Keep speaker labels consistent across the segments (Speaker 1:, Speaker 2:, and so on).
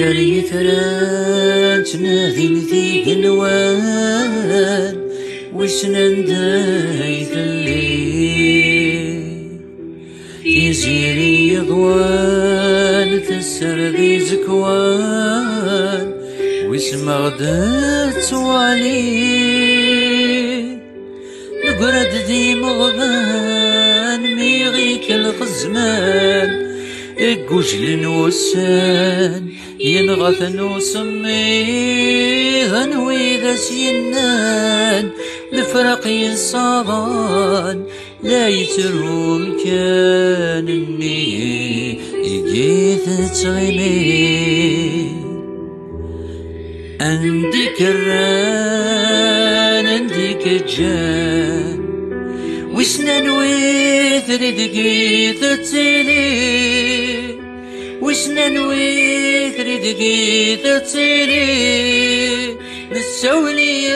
Speaker 1: يثرات ناذي ذي قلوان وسنن دايث الليل تيزيري يضوان تسر ذي زكوان واسمع دات وعلي نقرد ذي مغبان ميغيك الغزمان اقوجل وسان ينغثن وسميهن وإذا سينان لفرق ينصابان لا يتروم كان اني يجيث تغيمي عندك الران عندك الجان وسنان ويثر دقيت تسيلي وسنان ويثر دقيت تسيلي نسولي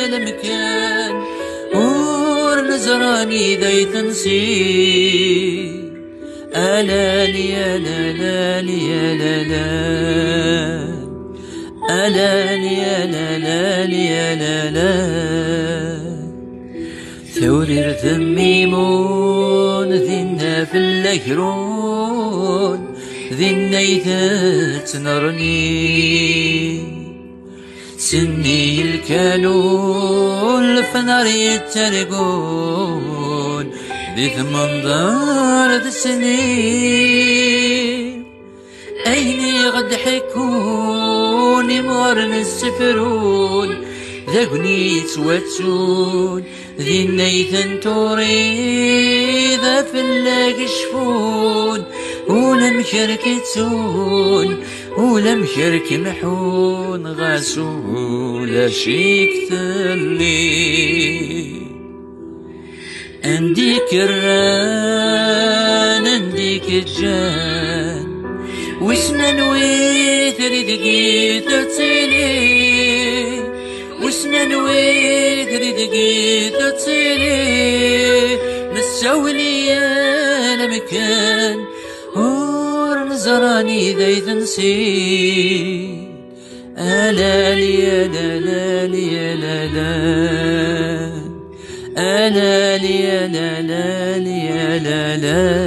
Speaker 1: المكان ور نزراني ذي تنسي ألالي ألالي ألالي ألالي ألالي ألالي ثورر ذميمون ذينا في اللهرون ذينا إذا تنرني سني الكانون الفنار يترقون ذي ثمنظار ذي السنين أيني غد حيكون مغرن السفرون ذاقني تواتون ذي النيثن توري ذا في اللاقي شفون ولم شركتون ولم شرك محون غاسول شيك ثلي عندك الران عندك الجان وسنان ويثر دقيت تسيلي وسنان ويثر دقيت تسيلي نسولي يا مكان ور نزراني ذي تنسي ألالي ألالي ألالي ألالي ألالي ألالي